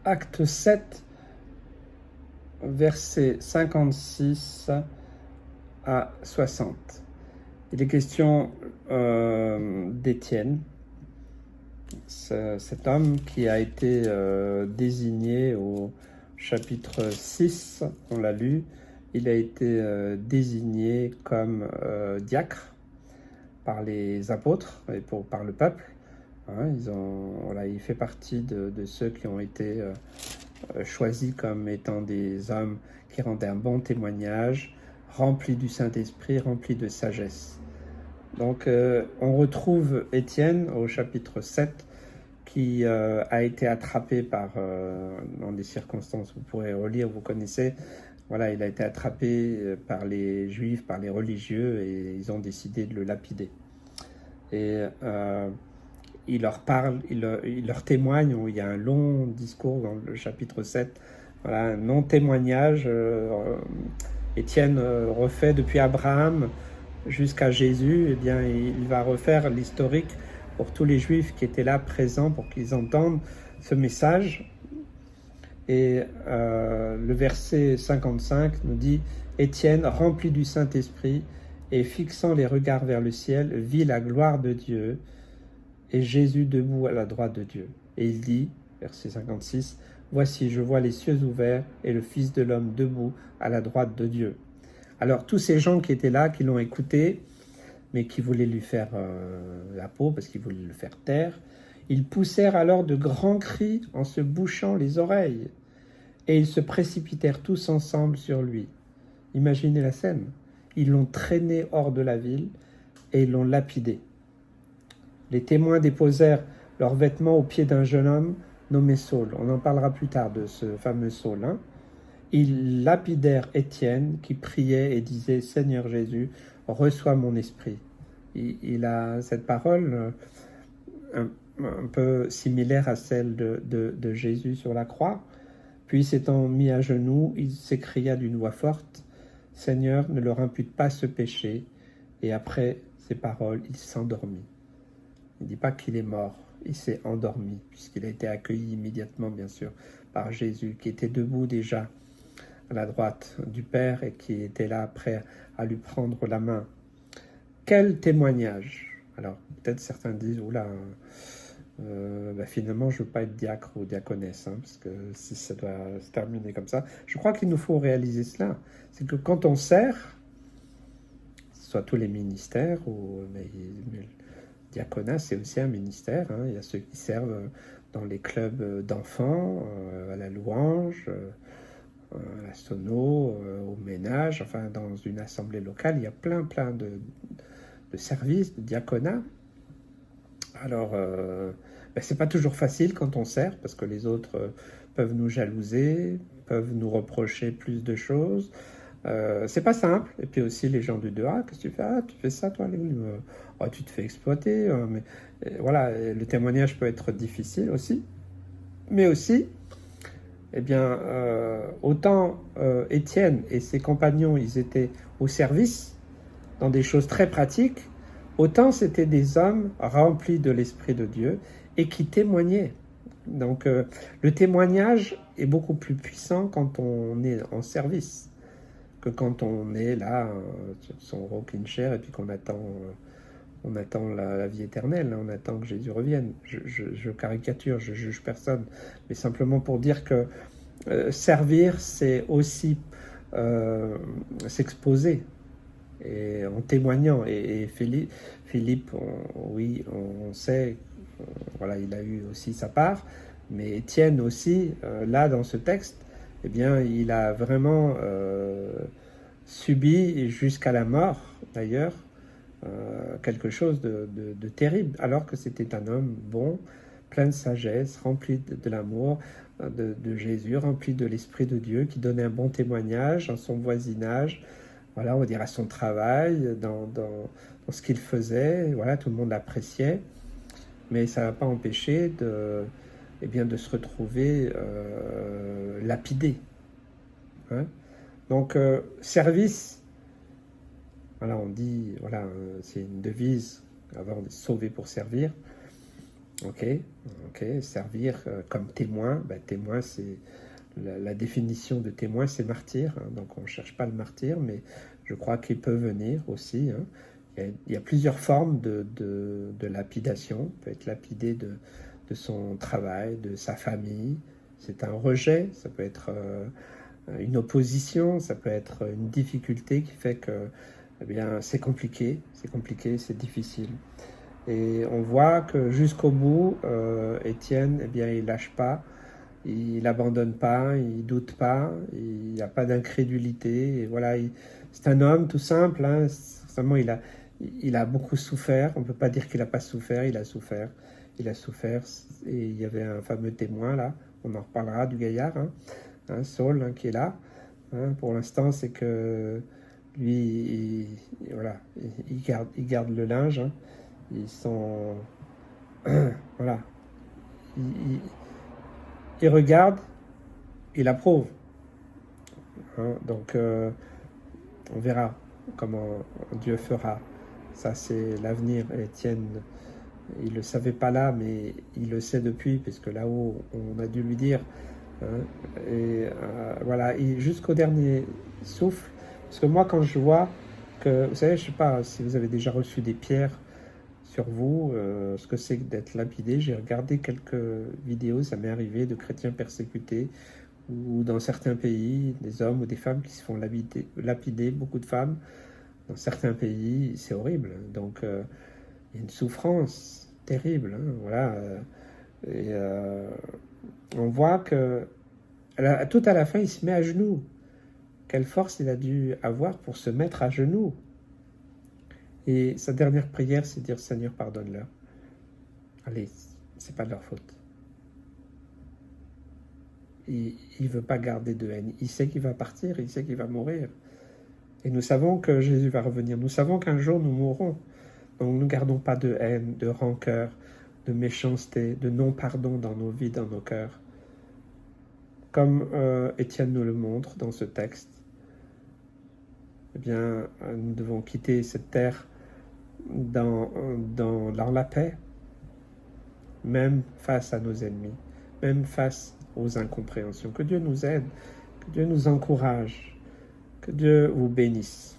Acte 7, versets 56 à 60. Il est question d'Étienne, cet homme qui a été désigné au chapitre 6, on l'a lu, il a été désigné comme diacre par les apôtres et par le peuple. Hein, il fait partie de ceux qui ont été choisis comme étant des hommes qui rendaient un bon témoignage, remplis du Saint-Esprit, remplis de sagesse. Donc on retrouve Étienne au chapitre 7 qui a été attrapé dans des circonstances, vous pourrez relire, vous connaissez, voilà, il a été attrapé par les Juifs, par les religieux, et ils ont décidé de le lapider. Et il leur parle, il leur témoigne, il y a un long discours dans le chapitre 7, voilà, un non-témoignage. Étienne refait depuis Abraham jusqu'à Jésus, eh bien, il va refaire l'historique pour tous les Juifs qui étaient là présents pour qu'ils entendent ce message. Et le verset 55 nous dit « Étienne, rempli du Saint-Esprit et fixant les regards vers le ciel, vit la gloire de Dieu et Jésus debout à la droite de Dieu. Et il dit, verset 56, « Voici, je vois les cieux ouverts et le Fils de l'homme debout à la droite de Dieu. » Alors tous ces gens qui étaient là, qui l'ont écouté, mais qui voulaient lui faire la peau, parce qu'ils voulaient le faire taire, ils poussèrent alors de grands cris en se bouchant les oreilles, et ils se précipitèrent tous ensemble sur lui. Imaginez la scène. Ils l'ont traîné hors de la ville et ils l'ont lapidé. Les témoins déposèrent leurs vêtements aux pieds d'un jeune homme nommé Saul. On en parlera plus tard de ce fameux Saul. Ils lapidèrent Étienne qui priait et disait « Seigneur Jésus, reçois mon esprit ». Il a cette parole un peu similaire à celle de Jésus sur la croix. Puis s'étant mis à genoux, il s'écria d'une voix forte « Seigneur, ne leur impute pas ce péché ». Et après ces paroles, il s'endormit. Il ne dit pas qu'il est mort, il s'est endormi, puisqu'il a été accueilli immédiatement, bien sûr, par Jésus, qui était debout déjà à la droite du Père et qui était là prêt à lui prendre la main. Quel témoignage! Alors, peut-être certains disent, oula, finalement, je ne veux pas être diacre ou diaconesse, parce que si ça doit se terminer comme ça. Je crois qu'il nous faut réaliser cela. C'est que quand on sert, soit tous les ministères, mais le diaconat, c'est aussi un ministère. Il y a ceux qui servent dans les clubs d'enfants, à la louange, à la sono, au ménage, enfin dans une assemblée locale, il y a plein de services, de diaconat. Alors, c'est pas toujours facile quand on sert, parce que les autres peuvent nous jalouser, peuvent nous reprocher plus de choses. C'est pas simple. Et puis aussi les gens du dehors, qu'est-ce que tu fais? Ah, tu fais ça toi, tu te fais exploiter. Mais voilà, le témoignage peut être difficile aussi. Mais aussi, eh bien, autant Étienne et ses compagnons, ils étaient au service dans des choses très pratiques, autant c'était des hommes remplis de l'Esprit de Dieu et qui témoignaient. Donc le témoignage est beaucoup plus puissant quand on est en service que quand on est là sur son rocking chair et puis qu'on attend, on attend la vie éternelle, on attend que Jésus revienne. Je caricature, je juge personne, mais simplement pour dire que servir, c'est aussi s'exposer et en témoignant. Et Philippe, on sait, voilà, il a eu aussi sa part, mais Étienne aussi, là dans ce texte, eh bien, il a vraiment subi jusqu'à la mort, d'ailleurs, quelque chose de terrible, alors que c'était un homme bon, plein de sagesse, rempli de l'amour de Jésus, rempli de l'Esprit de Dieu, qui donnait un bon témoignage dans son voisinage, voilà, on va dire à son travail, dans ce qu'il faisait, voilà, tout le monde l'appréciait, mais ça n'a pas empêché de se retrouver lapidé. Donc, service, voilà, on dit, voilà, c'est une devise, avoir sauvé pour servir. Ok, ok, servir comme témoin. Ben, témoin, c'est la définition de témoin, c'est martyr. Hein, donc on ne cherche pas le martyr, mais je crois qu'il peut venir aussi. Hein. Il y a plusieurs formes de lapidation. On peut être lapidé de son travail, de sa famille. C'est un rejet, ça peut être une opposition, ça peut être une difficulté qui fait que eh bien, c'est compliqué, c'est difficile. Et on voit que jusqu'au bout, Étienne, eh bien, il lâche pas, il n'abandonne pas, il doute pas, il n'y a pas d'incrédulité. Et voilà, c'est un homme tout simple. Hein, seulement, il a beaucoup souffert. On ne peut pas dire qu'il n'a pas souffert. Il a souffert. Il a souffert. Et il y avait un fameux témoin là. On en reparlera du gaillard, hein, Saul, hein, qui est là. Hein, pour l'instant, c'est que lui, voilà, il garde le linge. Hein. Ils sont, voilà, il, il regarde, il approuve. Hein, donc, on verra comment Dieu fera. Ça, c'est l'avenir. Étienne, il ne le savait pas là, mais il le sait depuis, puisque là-haut, on a dû lui dire. Hein, et voilà, jusqu'au dernier souffle. Parce que moi, quand je vois que, vous savez, je ne sais pas si vous avez déjà reçu des pierres sur vous, ce que c'est que d'être lapidé. J'ai regardé quelques vidéos, ça m'est arrivé, de chrétiens persécutés, ou dans certains pays, des hommes ou des femmes qui se font lapider, beaucoup de femmes, dans certains pays, c'est horrible. Donc, il y a une souffrance terrible. Hein, voilà. Et on voit que tout à la fin, il se met à genoux. Quelle force il a dû avoir pour se mettre à genoux. Et sa dernière prière, c'est de dire Seigneur, pardonne-leur. Allez, c'est pas de leur faute. Il ne veut pas garder de haine. Il sait qu'il va partir, il sait qu'il va mourir. Et nous savons que Jésus va revenir. Nous savons qu'un jour nous mourrons. Donc ne gardons pas de haine, de rancœur, de méchanceté, de non-pardon dans nos vies, dans nos cœurs. Comme Étienne nous le montre dans ce texte, eh bien, nous devons quitter cette terre dans la paix, même face à nos ennemis, même face aux incompréhensions. Que Dieu nous aide, que Dieu nous encourage, que Dieu vous bénisse.